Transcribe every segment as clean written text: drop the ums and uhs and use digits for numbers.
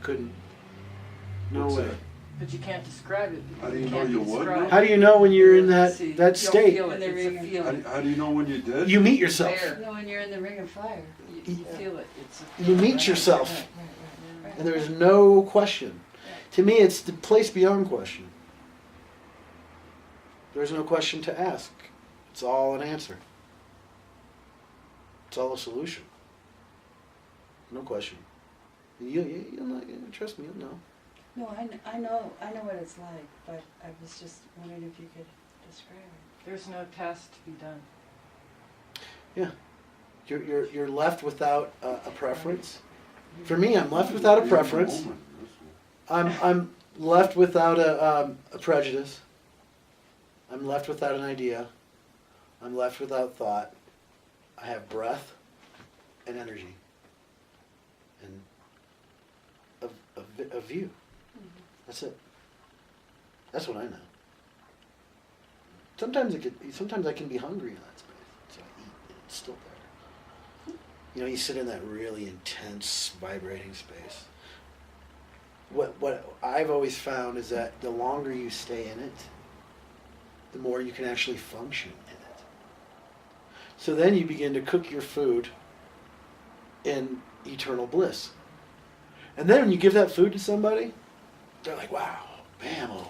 couldn't. No What's way. that? But you can't describe it. How do you know can't you would describe know? it. How do you know when you're in that See, that you'll state? feel it. It's a feeling. How do you know when you did? You meet yourself. There. No, when you're in the ring of fire. You feel it. It's a You feeling. meet yourself, Right. and there's no question. To me, it's the place beyond question. There's no question to ask. It's all an answer. It's all a solution. No question. You'll know, trust me, you'll know. No, I know what it's like, but I was just wondering if you could describe it. There's no test to be done. Yeah. You're left without a preference. For me, I'm left without a preference. I'm left without a prejudice. I'm left without an idea. I'm left without thought. I have breath and energy and a view. That's it. That's what I know. Sometimes I can be hungry in that space, so I eat and it's still there. You know, you sit in that really intense, vibrating space. What I've always found is that the longer you stay in it, the more you can actually function in it. So then you begin to cook your food in eternal bliss. And then when you give that food to somebody, they're like, wow, bam-o.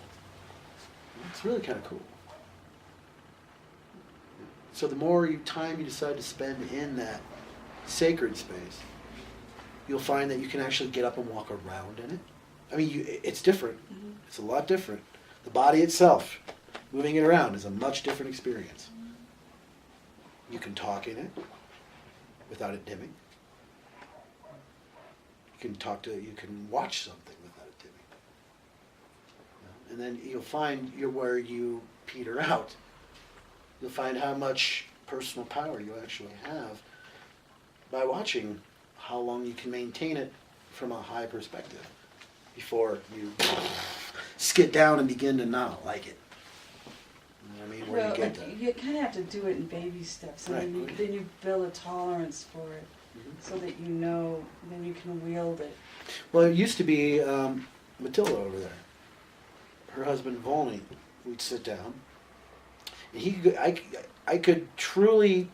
It's really kind of cool. So the more time you decide to spend in that sacred space, you'll find that you can actually get up and walk around in it. I mean, it's different. Mm-hmm. It's a lot different. The body itself, moving it around, is a much different experience. You can talk in it without it dimming. You can watch something without it dimming. And then you'll find where you peter out. You'll find how much personal power you actually have by watching how long you can maintain it from a high perspective before you skid down and begin to not like it. You know what I mean? Where Well, you get that. you kind of have to do it in baby steps, and Right. then you build a tolerance for it, Mhm. so that you know, then you can wield it. Well, it used to be Matilda over there. Her husband Volney, we'd sit down, and I could truly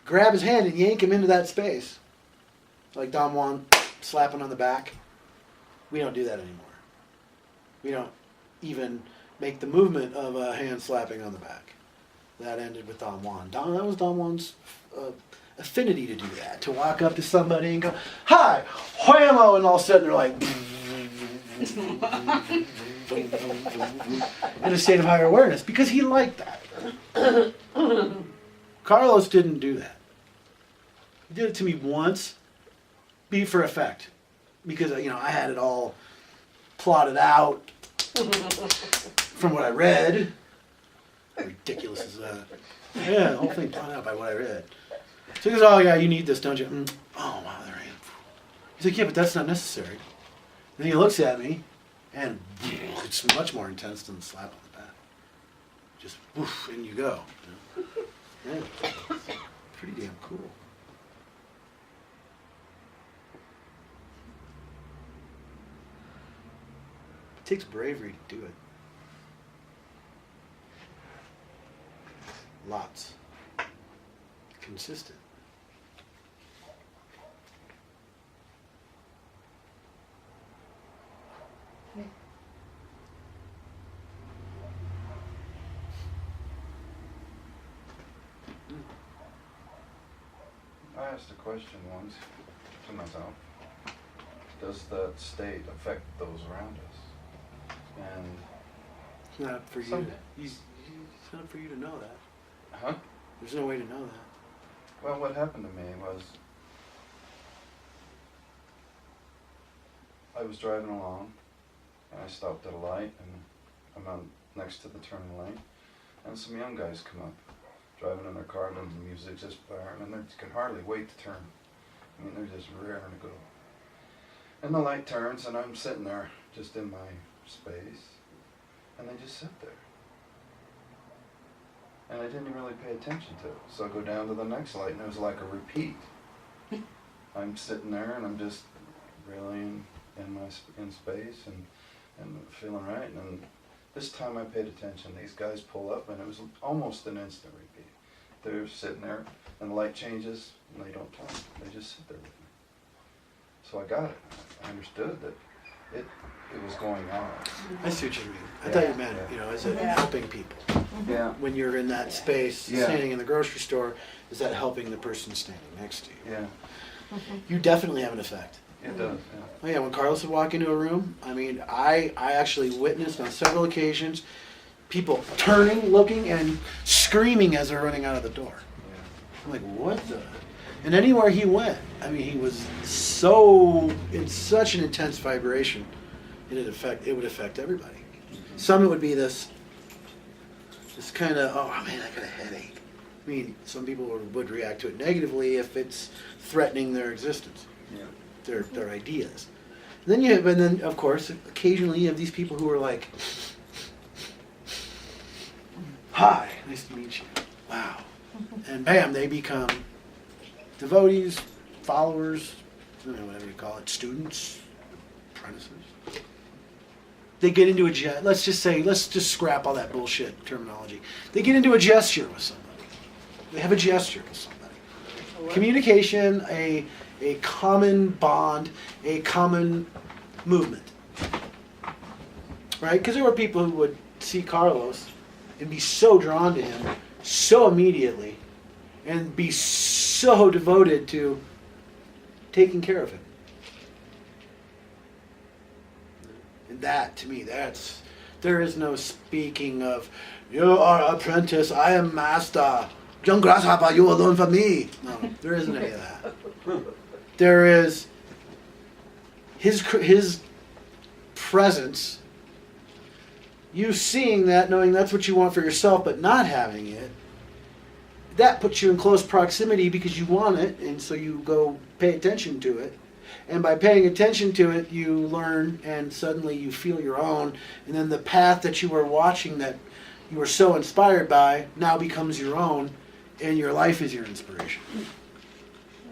grab his hand and yank him into that space, like Don Juan slapping on the back. We don't do that anymore. We don't even make the movement of a hand slapping on the back. That ended with Don Juan. That was Don Juan's affinity to do that, to walk up to somebody and go, "Hi, whammo," and all of a sudden they're like, in a state of higher awareness, because he liked that. Carlos didn't do that. He did it to me once, be for effect, because I had it all plotted out from what I read. How ridiculous is that? Yeah, the whole thing plotted out by what I read. So he goes, "Oh yeah, you need this, don't you?" Oh wow, there I am. He's like, "Yeah, but that's not necessary." Then he looks at me, and it's much more intense than the slap on the back. Just woof, in you go. Yeah, pretty damn cool. It takes bravery to do it. Lots. Consistent. I asked a question once to myself. Does that state affect those around us? And It's not up for you. Someday. It's not up for you to know that. huh? There's no way to know that. Well, what happened to me was I was driving along and I stopped at a light and I'm on next to the turning lane and some young guys come up driving in their car and the music's just blaring and they can hardly wait to turn. I mean, they're just raring to go. And the light turns and I'm sitting there just in my space and they just sit there. And I didn't really pay attention to it. So I go down to the next light and it was like a repeat. I'm sitting there and I'm just really in my in space and feeling right. And then this time I paid attention. These guys pull up, and it was almost an instant repeat. They're sitting there, and the light changes, and they don't turn. They just sit there with me. So I got it. I understood that it was going on. I see what you mean. I Yeah. thought you meant, Yeah. is it Yeah. helping people? Yeah. When you're in that space, Yeah. standing in the grocery store, is that helping the person standing next to you? Yeah. You definitely have an effect. It does. Yeah. Oh yeah, when Carlos would walk into a room, I mean, I actually witnessed on several occasions people turning, looking, and screaming as they're running out of the door. Yeah. I'm like, what the? And anywhere he went, I mean, he was so in such an intense vibration, it would affect everybody. Some it would be this kind of, oh man, I got a headache. I mean, some people would react to it negatively if it's threatening their existence, Yeah. their ideas. And then of course, occasionally you have these people who are like, hi, nice to meet you. Wow. And bam, they become devotees, followers, whatever you call it, students, apprentices. They get into let's just scrap all that bullshit terminology. They get into a gesture with somebody. They have a gesture with somebody. Communication, a common bond, a common movement. Right? Because there were people who would see Carlos and be so drawn to him so immediately and be so devoted to taking care of him. And that, to me, there is no speaking of, you are apprentice, I am master. Young grasshopper, you alone for me. No, there isn't any of that. There is his presence, you seeing that, knowing that's what you want for yourself, but not having it, that puts you in close proximity because you want it, and so you go pay attention to it. And by paying attention to it, you learn, and suddenly you feel your own, and then the path that you were watching that you were so inspired by now becomes your own, and your life is your inspiration.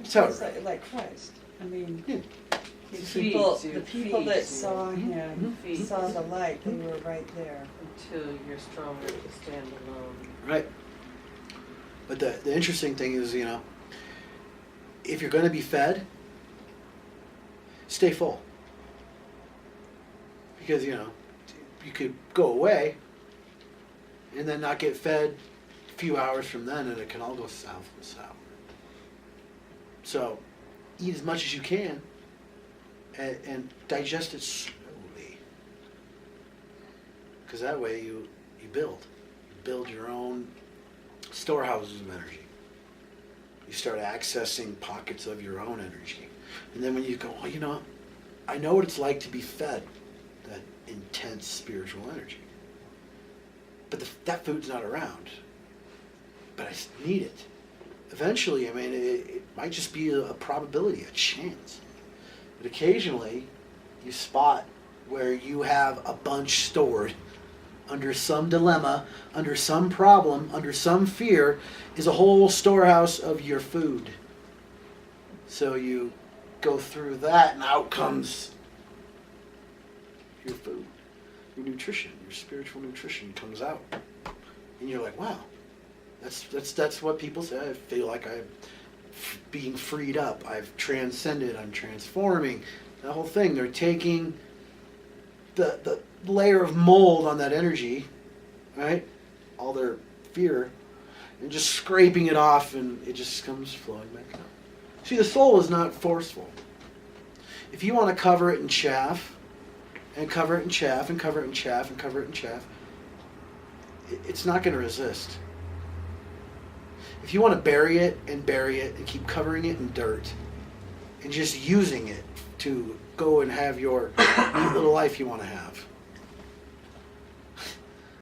So, It's like Christ. I mean, Yeah. the Feeds people, you, the people that feeds you. saw him Feeds saw you. the light. They were right there. Until you're strong enough to stand alone. right. But the interesting thing is, if you're going to be fed, stay full. Because, you could go away and then not get fed a few hours from then, and it can all go south and sour. So, eat as much as you can and digest it slowly. Because that way you build. You build your own storehouses of energy. You start accessing pockets of your own energy. And then when you go, I know what it's like to be fed that intense spiritual energy. But that food's not around. But I need it. Eventually, it might just be a probability, a chance. But occasionally, you spot where you have a bunch stored under some dilemma, under some problem, under some fear, is a whole storehouse of your food. So you go through that, and out comes your food, your nutrition, your spiritual nutrition comes out, and you're like, wow, that's what people say. I feel like I'm being freed up. I've transcended. I'm transforming. The whole thing. They're taking the layer of mold on that energy, right? All their fear, and just scraping it off, and it just comes flowing back out. See, the soul is not forceful. If you want to cover it in chaff, and cover it in chaff, and cover it in chaff, and cover it in chaff, it's not going to resist. If you want to bury it, and keep covering it in dirt, and just using it to go and have your neat little life you want to have,